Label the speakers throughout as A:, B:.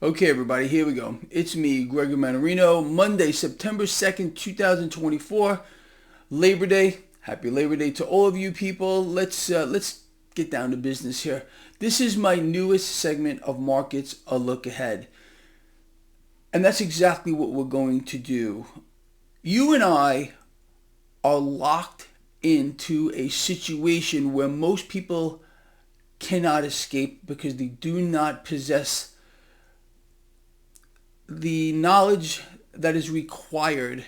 A: Okay, everybody, here we go. It's me, Gregory Mannarino. Monday, September 2nd, 2024. Labor Day. Happy Labor Day to all of you people. Let's get down to business here. This is my newest segment of Markets, a look ahead. And that's exactly what we're going to do. You and I are locked into a situation where most people cannot escape because they do not possess the knowledge that is required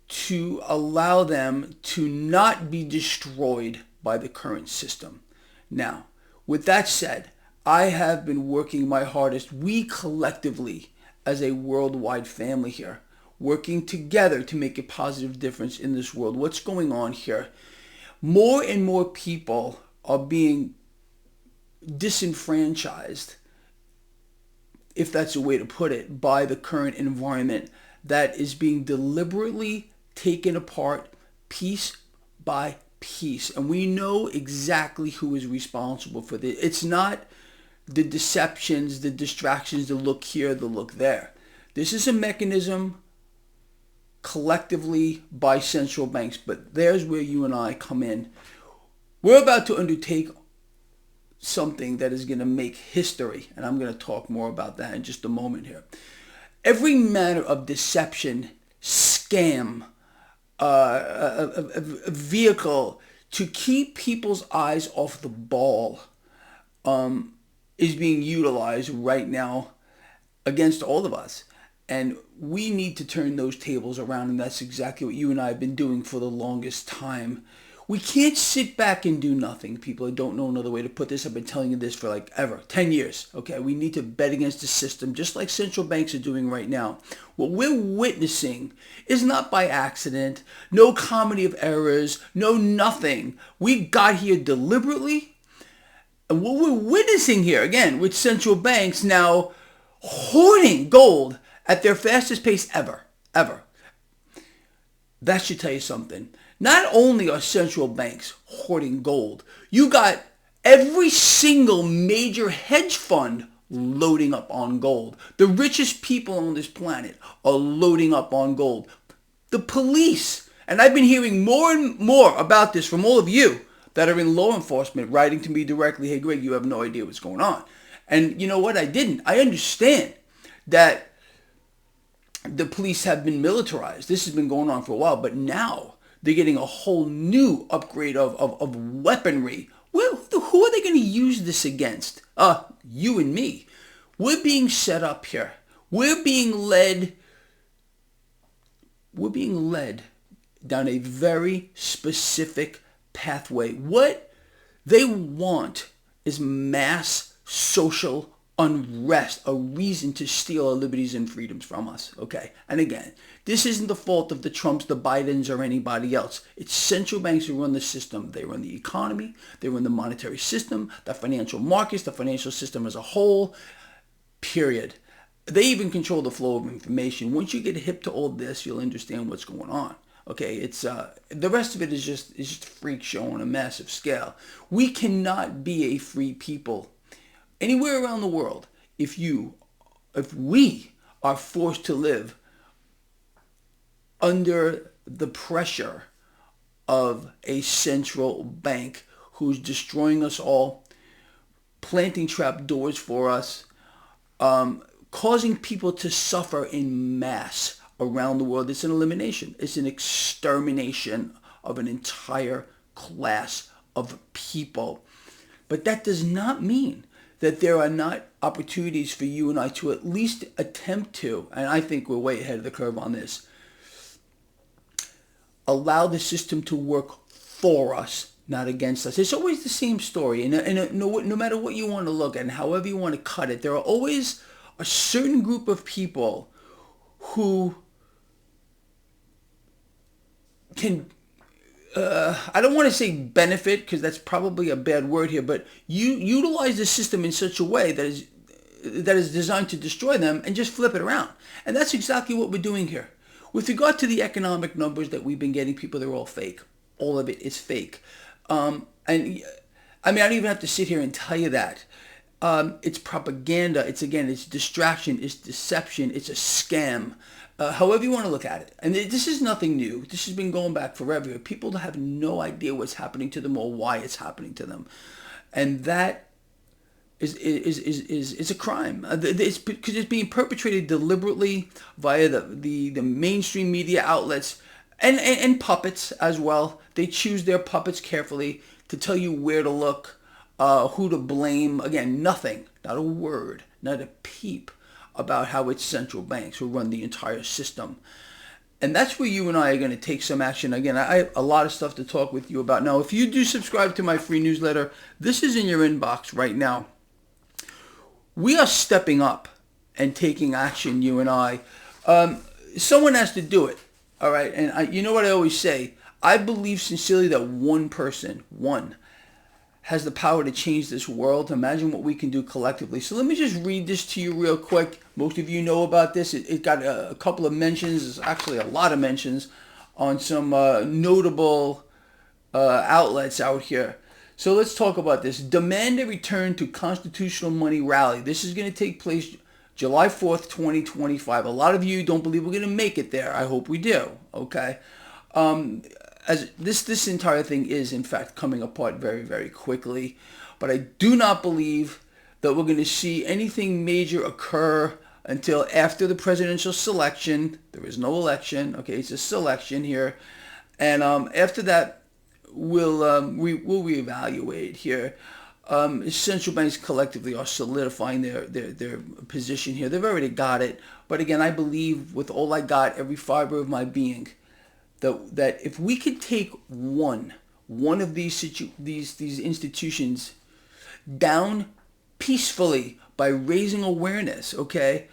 A: to allow them to not be destroyed by the current system. Now, with that said, I have been working my hardest, we collectively as a worldwide family here, working together to make a positive difference in this world. What's going on here? More and more people are being disenfranchised, if that's a way to put it, by the current environment that is being deliberately taken apart piece by piece. And we know exactly who is responsible for this. It's not the deceptions, the distractions, the look here, the look there. This is a mechanism collectively by central banks, but there's where you and I come in. We're about to undertake something that is going to make history, and I'm going to talk more about that in just a moment here. Every manner of deception, scam, a vehicle to keep people's eyes off the ball is being utilized right now against all of us. And we need to turn those tables around, and that's exactly what you and I have been doing for the longest time. We can't sit back and do nothing, people. I don't know another way to put this. I've been telling you this for like ever, 10 years. Okay, we need to bet against the system, just like central banks are doing right now. What we're witnessing is not by accident, no comedy of errors, no nothing. We got here deliberately. And what we're witnessing here, again, with central banks now hoarding gold at their fastest pace ever. That should tell you something. Not only are central banks hoarding gold, you got every single major hedge fund loading up on gold. The richest people on this planet are loading up on gold. The police, and I've been hearing more and more about this from all of you that are in law enforcement writing to me directly, hey Greg, you have no idea what's going on. And you know what? I didn't. I understand that the police have been militarized. This has been going on for a while, but now they're getting a whole new upgrade of weaponry. Well, who are they going to use this against? You and me. We're being set up here. We're being led down a very specific pathway. What they want is mass social unrest, a reason to steal our liberties and freedoms from us. Okay, and again, this isn't the fault of the Trumps, the Bidens, or anybody else. It's central banks who run the system. They run the economy, they run the monetary system, the financial markets, the financial system as a whole, period. They even control the flow of information. Once you get hip to all this, you'll understand what's going on. Okay, it's the rest of it is just a freak show on a massive scale. We cannot be a free people anywhere around the world if we are forced to live under the pressure of a central bank who's destroying us all, planting trap doors for us, causing people to suffer in mass around the world. It's an elimination. It's an extermination of an entire class of people. But that does not mean that there are not opportunities for you and I to at least attempt to, and I think we're way ahead of the curve on this, allow the system to work for us, not against us. It's always the same story, and no matter what you want to look at and however you want to cut it, there are always a certain group of people who can, I don't want to say benefit because that's probably a bad word here, but you utilize the system in such a way that is designed to destroy them and just flip it around. And that's exactly what we're doing here. With regard to the economic numbers that we've been getting, people, they're all fake. All of it is fake. And I mean, I don't even have to sit here and tell you that. It's propaganda. It's distraction. It's deception. It's a scam. However you want to look at it. And this is nothing new. This has been going back forever. People have no idea what's happening to them or why it's happening to them. And that is a crime. It's because it's being perpetrated deliberately via the mainstream media outlets and puppets as well. They choose their puppets carefully to tell you where to look, who to blame. Again, nothing, not a word, not a peep about how it's central banks who run the entire system. And that's where you and I are going to take some action. Again, I have a lot of stuff to talk with you about. Now, if you do subscribe to my free newsletter, this is in your inbox right now. We are stepping up and taking action, you and I. Someone has to do it, all right? And you know what I always say? I believe sincerely that one person, has the power to change this world. Imagine what we can do collectively. So let me just read this to you real quick. Most of you know about this. It got a couple of mentions. It's actually a lot of mentions on some notable outlets out here. So let's talk about this. Demand a return to constitutional money rally. This is going to take place July 4th, 2025. A lot of you don't believe we're going to make it there. I hope we do. Okay. As this entire thing is in fact coming apart very, very quickly, but I do not believe that we're going to see anything major occur until after the presidential selection. There is no election, okay? It's a selection here, and after that, we'll reevaluate here. Central banks collectively are solidifying their position here. They've already got it, but again, I believe with all I got, every fiber of my being, that if we could take one of these institutions down peacefully by raising awareness, okay?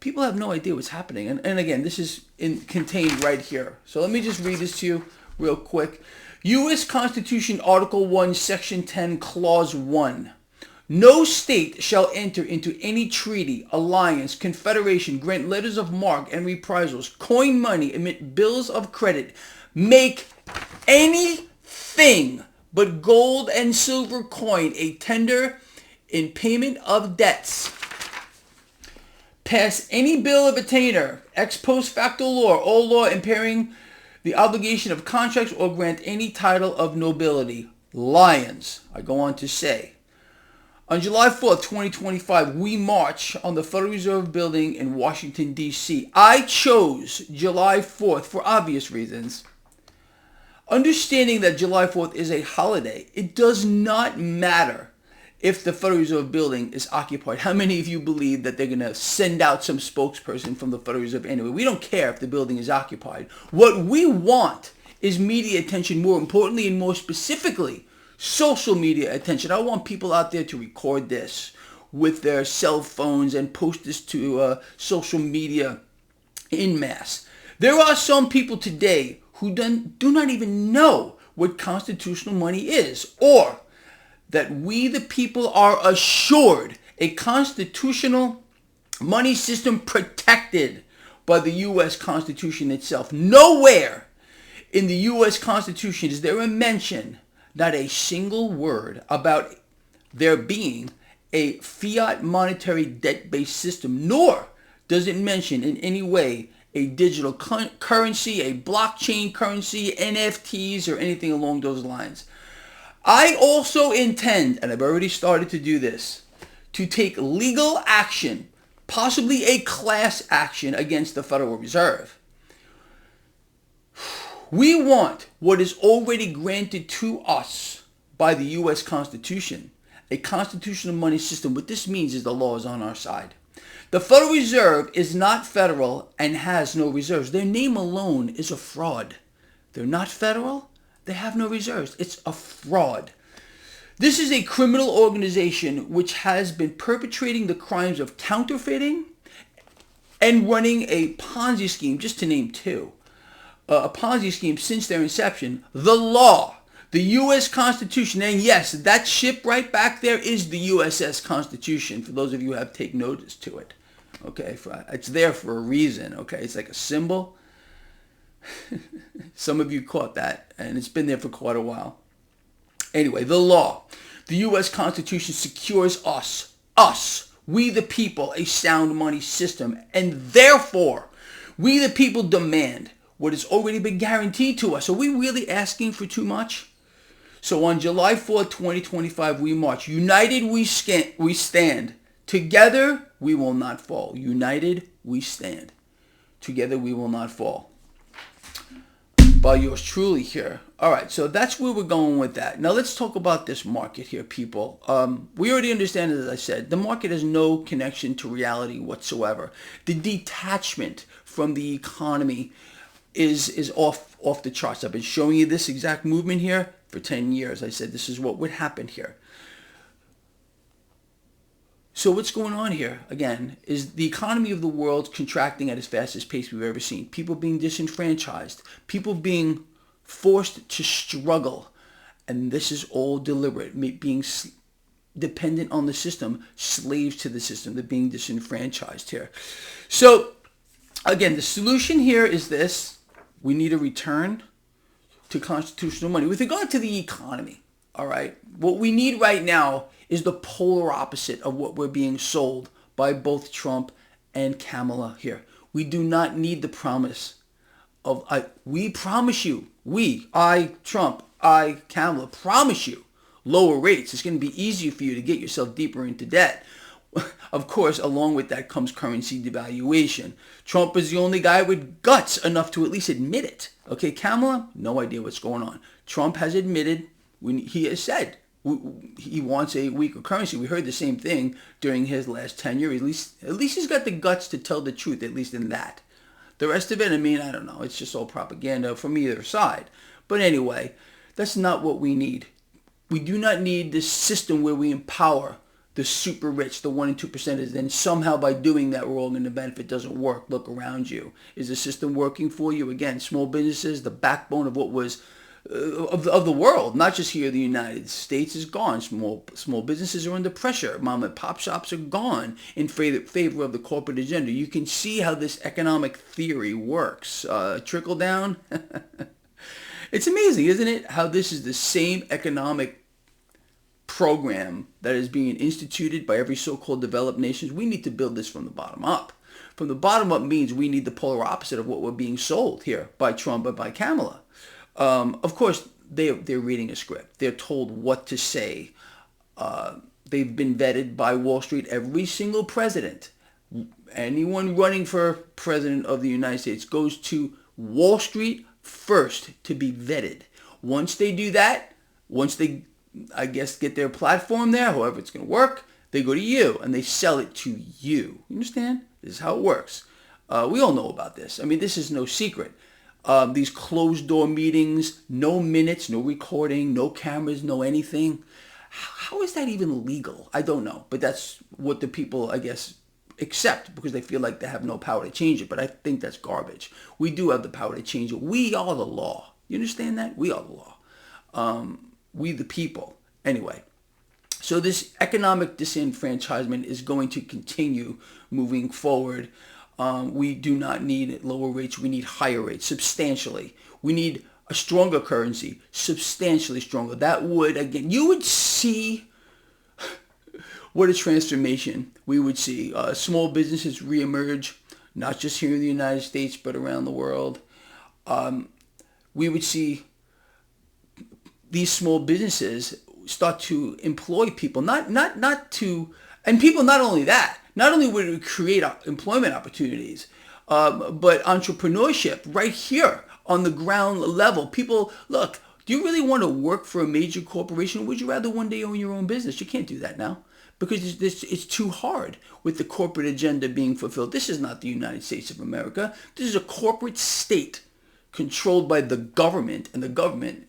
A: People have no idea what's happening. And again, this is contained right here. So let me just read this to you real quick. U.S. Constitution, Article 1, Section 10, Clause 1. No state shall enter into any treaty, alliance, confederation, grant letters of marque and reprisals, coin money, emit bills of credit, make anything but gold and silver coin a tender in payment of debts, pass any bill of attainder, ex post facto law, or law impairing the obligation of contracts, or grant any title of nobility. Lions, I go on to say. On July 4th, 2025, we march on the Federal Reserve Building in Washington, D.C. I chose July 4th for obvious reasons. Understanding that July 4th is a holiday, it does not matter if the Federal Reserve Building is occupied. How many of you believe that they're going to send out some spokesperson from the Federal Reserve anyway? We don't care if the building is occupied. What we want is media attention, more importantly and more specifically, social media attention. I want people out there to record this with their cell phones and post this to social media en masse. There are some people today who do not even know what constitutional money is, or that we the people are assured a constitutional money system protected by the U.S. Constitution itself. Nowhere in the U.S. Constitution is there a mention, not a single word, about there being a fiat monetary debt-based system, nor does it mention in any way a digital currency, a blockchain currency, NFTs, or anything along those lines. I also intend, and I've already started to do this, to take legal action, possibly a class action against the Federal Reserve. We want what is already granted to us by the U.S. Constitution, a constitutional money system. What this means is the law is on our side. The Federal Reserve is not federal and has no reserves. Their name alone is a fraud. They're not federal. They have no reserves. It's a fraud. This is a criminal organization which has been perpetrating the crimes of counterfeiting and running a Ponzi scheme, just to name two. A Ponzi scheme since their inception. The law, the U.S. Constitution, and yes, that ship right back there is the USS Constitution, for those of you who have taken notice to it. Okay, it's there for a reason, okay? It's like a symbol. Some of you caught that, and it's been there for quite a while. Anyway, the law. The U.S. Constitution secures us, we the people, a sound money system. And therefore, we the people demand what has already been guaranteed to us. Are we really asking for too much? So on July 4th, 2025, we march. United we stand. Together we will not fall. United we stand. Together we will not fall. By yours truly here. All right, so that's where we're going with that. Now let's talk about this market here, people. We already understand, as I said, the market has no connection to reality whatsoever. The detachment from the economy is off the charts. I've been showing you this exact movement here for 10 years. I said this is what would happen here. So what's going on here, again, is the economy of the world contracting at its fastest pace we've ever seen. People being disenfranchised. People being forced to struggle. And this is all deliberate. Being dependent on the system, slaves to the system. They're being disenfranchised here. So, again, the solution here is this. We need a return to constitutional money. With regard to the economy, all right, what we need right now is the polar opposite of what we're being sold by both Trump and Kamala here. We do not need the promise of, we promise you, Trump, Kamala, promise you lower rates. It's going to be easier for you to get yourself deeper into debt. Of course, along with that comes currency devaluation. Trump is the only guy with guts enough to at least admit it. Okay, Kamala, no idea what's going on. Trump has admitted, he has said, he wants a weaker currency. We heard the same thing during his last tenure. At least he's got the guts to tell the truth, at least in that. The rest of it, I mean, I don't know. It's just all propaganda from either side. But anyway, that's not what we need. We do not need this system where we empower the super rich, the 1% and 2%, and somehow by doing that, we're all going to benefit. It doesn't work. Look around you. Is the system working for you? Again, small businesses, the backbone of what was of the world, not just here in the United States, is gone. Small businesses are under pressure. Mom and pop shops are gone in favor of the corporate agenda. You can see how this economic theory works. Trickle down. It's amazing, isn't it? How this is the same economic program that is being instituted by every so-called developed nations. We need to build this from the bottom up. From the bottom up means we need the polar opposite of what we're being sold here by Trump and by Kamala. Of course, they're reading a script. They're told what to say. They've been vetted by Wall Street. Every single president, anyone running for president of the United States goes to Wall Street first to be vetted. Once they do that, once they, I guess, get their platform there, however it's going to work, they go to you and they sell it to you. You understand? This is how it works. We all know about this. I mean, this is no secret. These closed-door meetings, no minutes, no recording, no cameras, no anything. How is that even legal? I don't know. But that's what the people, I guess, accept because they feel like they have no power to change it. But I think that's garbage. We do have the power to change it. We are the law. You understand that? We are the law. We the people. Anyway, so this economic disenfranchisement is going to continue moving forward. We do not need lower rates. We need higher rates, substantially. We need a stronger currency, substantially stronger. That would, again, you would see what a transformation we would see. Small businesses reemerge, not just here in the United States, but around the world. We would see these small businesses start to employ people, and people not only that, not only would it create employment opportunities, but entrepreneurship right here on the ground level. People, look, do you really want to work for a major corporation, or would you rather one day own your own business? You can't do that now because it's too hard with the corporate agenda being fulfilled. This is not the United States of America. This is a corporate state controlled by the government, and the government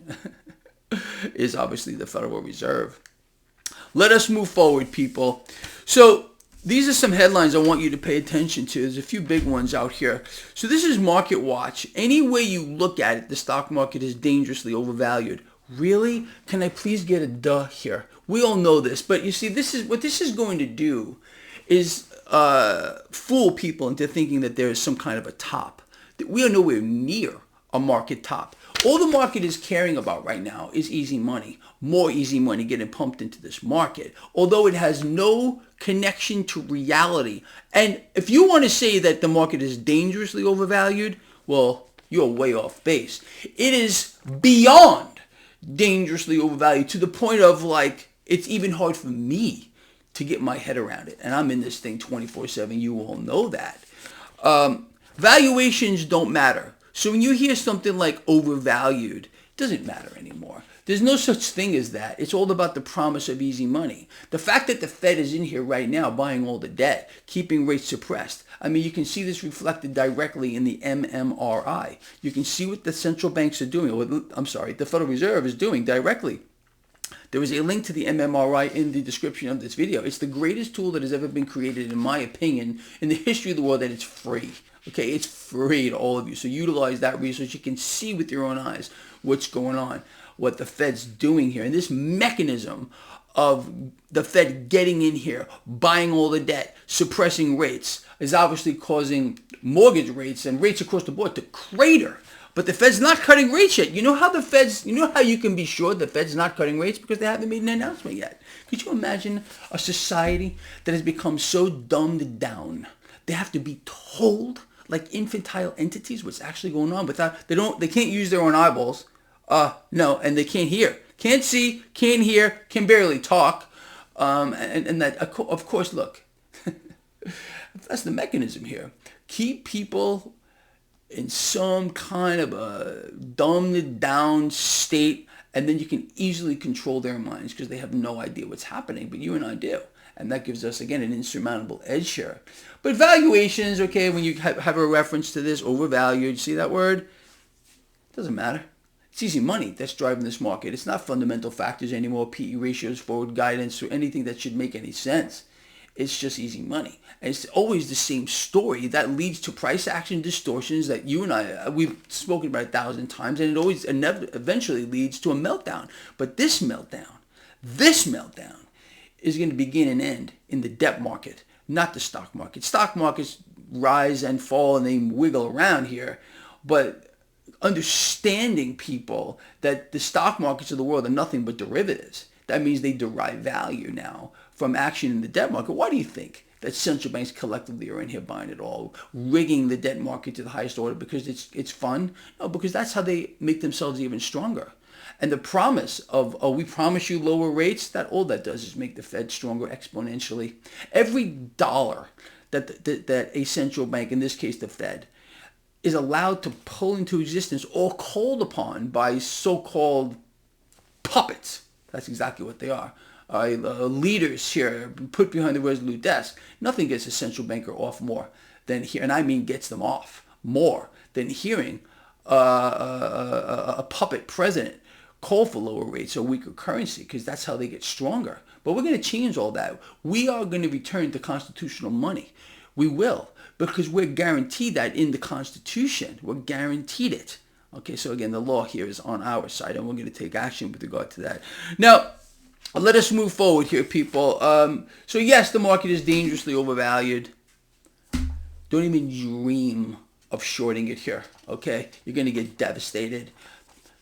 A: is obviously the Federal Reserve. Let us move forward, people. So these are some headlines I want you to pay attention to. There's a few big ones out here. So this is Market Watch. Any way you look at it, the stock market is dangerously overvalued. Really? Can I please get a duh here? We all know this, but you see, this is what this is going to do is fool people into thinking that there is some kind of a top. We are nowhere near a market top. All the market is caring about right now is easy money. More easy money getting pumped into this market, although it has no connection to reality. And if you want to say that the market is dangerously overvalued, well, you're way off base. It is beyond dangerously overvalued to the point of like, it's even hard for me to get my head around it. And I'm in this thing 24/7. You all know that. Valuations don't matter. So when you hear something like overvalued, it doesn't matter anymore. There's no such thing as that. It's all about the promise of easy money. The fact that the Fed is in here right now buying all the debt, keeping rates suppressed. I mean, you can see this reflected directly in the MMRI. You can see what the central banks are doing, or the Federal Reserve is doing directly. There is a link to the MMRI in the description of this video. It's the greatest tool that has ever been created, in my opinion, in the history of the world, and it's free. Okay, it's free to all of you. So utilize that resource. You can see with your own eyes what's going on, what the Fed's doing here. And this mechanism of the Fed getting in here, buying all the debt, suppressing rates, is obviously causing mortgage rates and rates across the board to crater. But the Fed's not cutting rates yet. You know how you can be sure the Fed's not cutting rates? Because they haven't made an announcement yet. Could you imagine a society that has become so dumbed down? They have to be told, like infantile entities, what's actually going on without, they can't use their own eyeballs. No, and they can't hear. Can't see, can't hear, can barely talk. And that, of course, look, that's the mechanism here. Keep people in some kind of a dumbed down state, and then you can easily control their minds because they have no idea what's happening, but you and I do. And that gives us, again, an insurmountable edge here. But valuations, okay, when you have a reference to this, overvalued, see that word? It doesn't matter. It's easy money that's driving this market. It's not fundamental factors anymore, PE ratios, forward guidance, or anything that should make any sense. It's just easy money. And it's always the same story that leads to price action distortions that you and I, we've spoken about 1,000 times, and it always eventually leads to a meltdown. But this meltdown is going to begin and end in the debt market, not the stock market. Stock markets rise and fall and they wiggle around here, but understanding people that the stock markets of the world are nothing but derivatives. That means they derive value now from action in the debt market. Why do you think that central banks collectively are in here buying it all, rigging the debt market to the highest order? Because it's fun? No, because that's how they make themselves even stronger. And the promise of, we promise you lower rates, that all that does is make the Fed stronger exponentially. Every dollar that a central bank, in this case the Fed, is allowed to pull into existence or called upon by so-called puppets. That's exactly what they are. Leaders here put behind the resolute desk. Nothing gets a central banker off more than here, and I mean gets them off more than hearing a puppet president call for lower rates or weaker currency, because that's how they get stronger. But we're going to change all that. We are going to return to constitutional money. We will, because we're guaranteed that in the Constitution. We're guaranteed it. Okay, so again, the law here is on our side, and we're going to take action with regard to that. Now, let us move forward here, people. So yes, the market is dangerously overvalued. Don't even dream of shorting it here, okay? You're going to get devastated.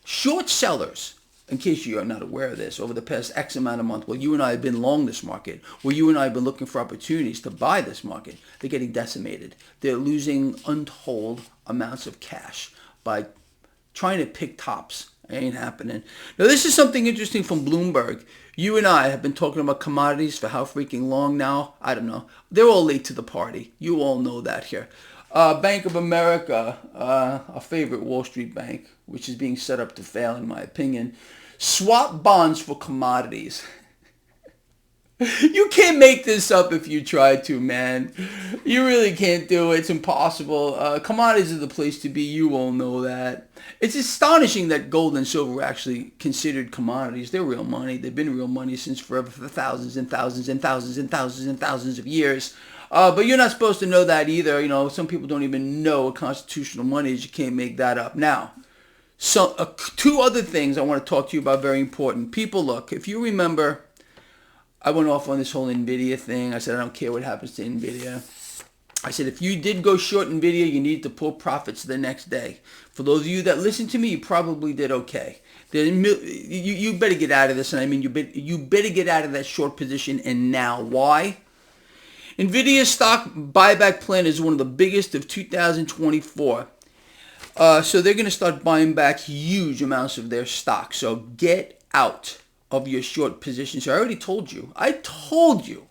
A: Short sellers, in case you are not aware of this, over the past X amount of months, while you and I have been long this market, while you and I have been looking for opportunities to buy this market, they're getting decimated. They're losing untold amounts of cash by trying to pick tops. It ain't happening. Now, this is something interesting from Bloomberg. You and I have been talking about commodities for how freaking long now? I don't know. They're all late to the party. You all know that here. Bank of America, our favorite Wall Street bank, which is being set up to fail in my opinion, swap bonds for commodities. You can't make this up if you try to, man. You really can't do it. It's impossible. Commodities are the place to be. You all know that. It's astonishing that gold and silver were actually considered commodities. They're real money. They've been real money since forever, for thousands and thousands and thousands and thousands and thousands of years. But you're not supposed to know that either. You know, some people don't even know what constitutional money is. You can't make that up. Now, so two other things I want to talk to you about, very important. People, look, if you remember, I went off on this whole Nvidia thing. I said I don't care what happens to Nvidia. I said, if you did go short Nvidia, you need to pull profits the next day. For those of you that listen to me, you probably did okay. Then you better get out of this, and I mean you better get out of that short position, and now. Why? Nvidia's stock buyback plan is one of the biggest of 2024. So they're going to start buying back huge amounts of their stock. So get out of your short positions. So I already told you. I told you,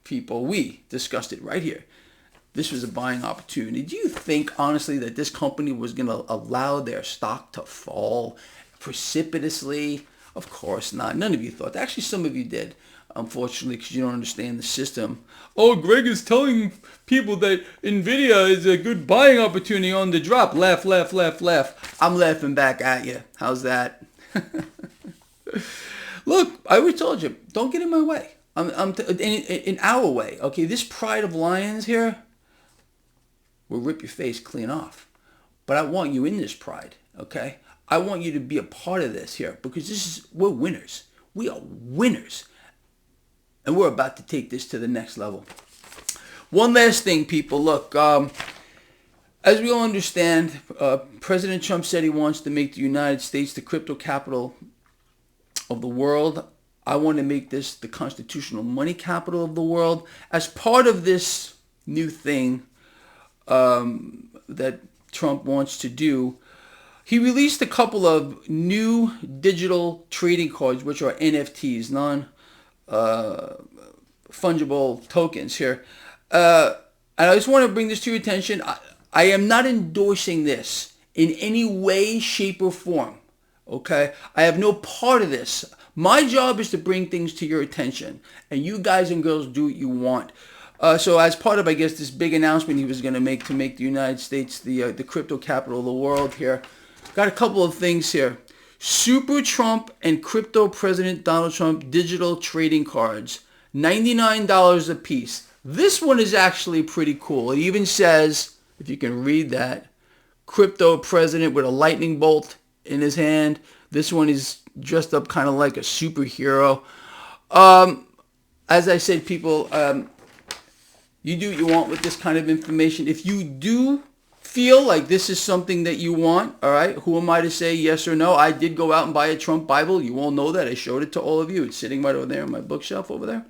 A: people. We discussed it right here. This was a buying opportunity. Do you think, honestly, that this company was going to allow their stock to fall precipitously? Of course not. None of you thought that. Actually, some of you did, unfortunately, because you don't understand the system. Oh, Greg is telling people that Nvidia is a good buying opportunity on the drop. Laugh, laugh, laugh, laugh. I'm laughing back at you. How's that? Look, I already told you, don't get in my way. In our way, okay? This pride of lions here will rip your face clean off. But I want you in this pride, okay? I want you to be a part of this here because we're winners. We are winners. And we're about to take this to the next level. One last thing, people. Look, as we all understand, President Trump said he wants to make the United States the crypto capital of the world. I want to make this the constitutional money capital of the world. As part of this new thing that Trump wants to do, he released a couple of new digital trading cards, which are NFTs, non-fungible tokens here. And I just want to bring this to your attention. I am not endorsing this in any way, shape, or form. Okay? I have no part of this. My job is to bring things to your attention. And you guys and girls do what you want. So as part of, I guess, this big announcement he was going to make the United States the crypto capital of the world here, got a couple of things here. Super Trump and crypto President Donald Trump digital trading cards, $99 a piece. This one is actually pretty cool. It even says, if you can read that, crypto president with a lightning bolt in his hand. This one is dressed up kind of like a superhero. As I said, people, you do what you want with this kind of information. If you do feel like this is something that you want, all right, who am I to say yes or no? I did go out and buy a Trump Bible. You all know that. I showed it to all of you. It's sitting right over there on my bookshelf over there.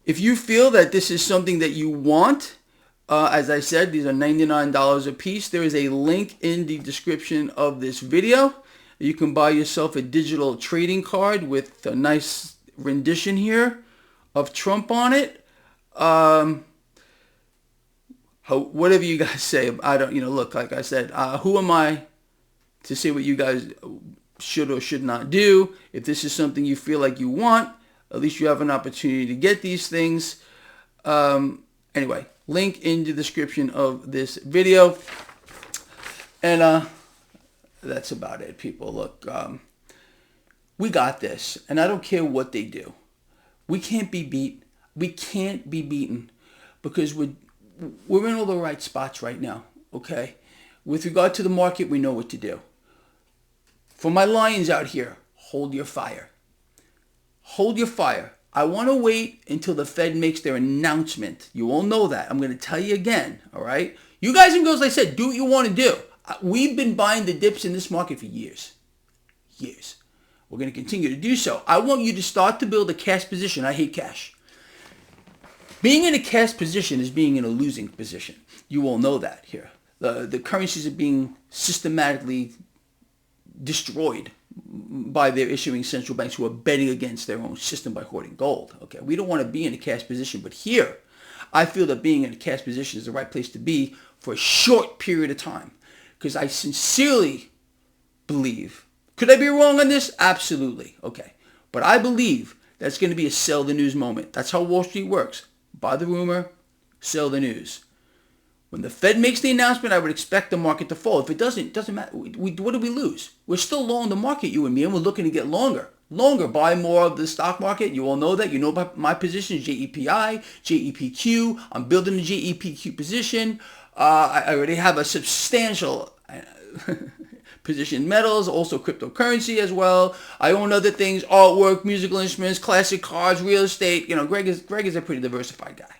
A: If you feel that this is something that you want, as I said, these are $99 a piece. There is a link in the description of this video. You can buy yourself a digital trading card with a nice rendition here of Trump on it. Whatever you guys say, I don't, look, like I said, who am I to say what you guys should or should not do? If this is something you feel like you want, at least you have an opportunity to get these things. Anyway, link in the description of this video. And that's about it, people. Look, we got this, and I don't care what they do. We can't be beat. We can't be beaten because we're in all the right spots right now, okay? With regard to the market, we know what to do. For my lions out here, hold your fire. Hold your fire. I want to wait until the Fed makes their announcement. You all know that. I'm going to tell you again, all right? You guys and girls, like I said, do what you want to do. We've been buying the dips in this market for years. Years. We're going to continue to do so. I want you to start to build a cash position. I hate cash. Being in a cash position is being in a losing position. You all know that here. The currencies are being systematically destroyed by their issuing central banks who are betting against their own system by hoarding gold. Okay, we don't want to be in a cash position, but here, I feel that being in a cash position is the right place to be for a short period of time because I sincerely believe. Could I be wrong on this? Absolutely. Okay, but I believe that's going to be a sell the news moment. That's how Wall Street works. Buy the rumor, sell the news. When the Fed makes the announcement, I would expect the market to fall. If it doesn't matter. What do we lose? We're still long the market, you and me, and we're looking to get longer. Longer, buy more of the stock market. You all know that. You know about my position is JEPI, JEPQ. I'm building a JEPQ position. I already have a substantial position in metals, also cryptocurrency as well. I own other things, artwork, musical instruments, classic cars, real estate. Greg is a pretty diversified guy.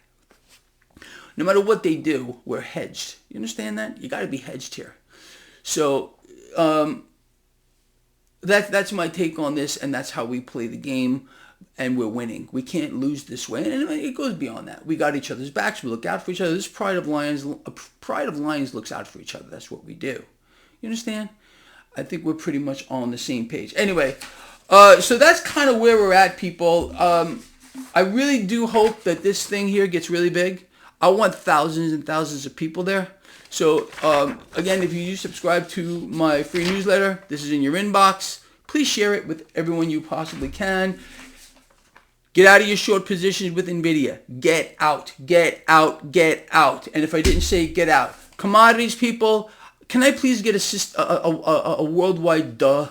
A: no matter what they do, we're hedged. You understand that? You got to be hedged here. So that's my take on this, and that's how we play the game, and we're winning. We can't lose this way, and it goes beyond that. We got each other's backs. We look out for each other. This Pride of Lions looks out for each other. That's what we do. You understand? I think we're pretty much on the same page. Anyway, so that's kind of where we're at, people. I really do hope that this thing here gets really big. I want thousands and thousands of people there. So, again, if you subscribe to my free newsletter, this is in your inbox. Please share it with everyone you possibly can. Get out of your short positions with Nvidia. Get out, get out, get out. And if I didn't say get out, commodities people, can I please get a worldwide duh?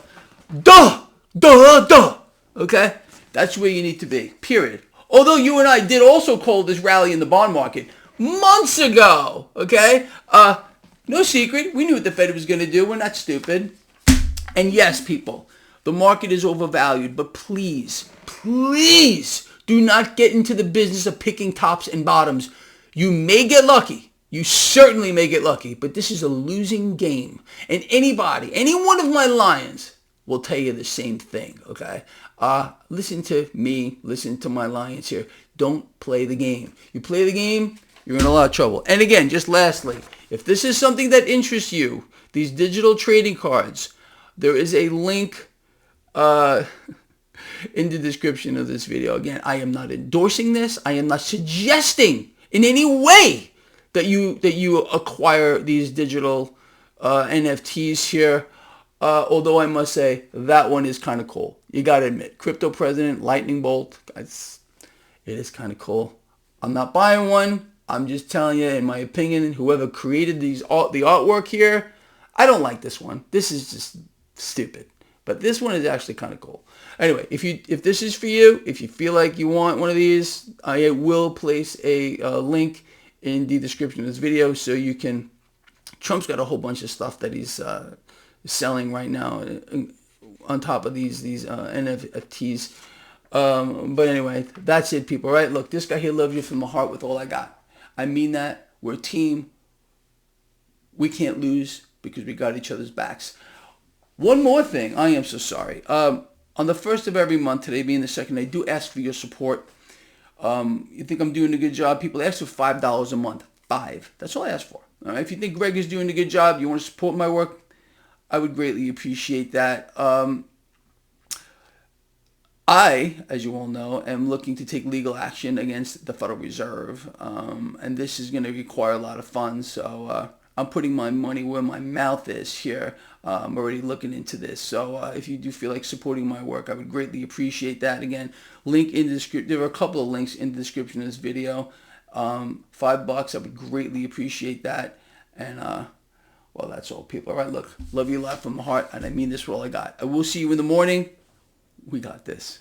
A: Duh! Duh! Duh! Okay? That's where you need to be, period. Although you and I did also call this rally in the bond market months ago, okay? No secret. We knew what the Fed was going to do. We're not stupid. And yes, people, the market is overvalued, but please, please do not get into the business of picking tops and bottoms. You may get lucky. You certainly may get lucky, but this is a losing game. And anybody, any one of my lions will tell you the same thing, okay? Listen to me. Listen to my lions here. Don't play the game. You play the game, you're in a lot of trouble. And again, just lastly, if this is something that interests you, these digital trading cards, there is a link in the description of this video. Again, I am not endorsing this. I am not suggesting in any way that you acquire these digital NFTs here. Although I must say that one is kind of cool. You got to admit, Crypto President, Lightning Bolt, it is kind of cool. I'm not buying one. I'm just telling you, in my opinion, whoever created the artwork here, I don't like this one. This is just stupid. But this one is actually kind of cool. Anyway, if this is for you, if you feel like you want one of these, I will place a link in the description of this video so you can. Trump's got a whole bunch of stuff that he's selling right now on top of these NFTs. But anyway, that's it, people. Right? Look, this guy here loves you from the heart with all I got. I mean that. We're a team. We can't lose because we got each other's backs. One more thing. I am so sorry. On the first of every month, today being the second, I do ask for your support. You think I'm doing a good job? People ask for $5 a month. $5. That's all I ask for. All right? If you think Greg is doing a good job, you want to support my work, I would greatly appreciate that. I, as you all know, am looking to take legal action against the Federal Reserve, and this is going to require a lot of funds, so I'm putting my money where my mouth is here. I'm already looking into this, so if you do feel like supporting my work, I would greatly appreciate that. Again, link in the description. There are a couple of links in the description of this video. $5, I would greatly appreciate that, and well, that's all, people. All right, look, love you a lot from the heart, and I mean this for all I got. I will see you in the morning. We got this.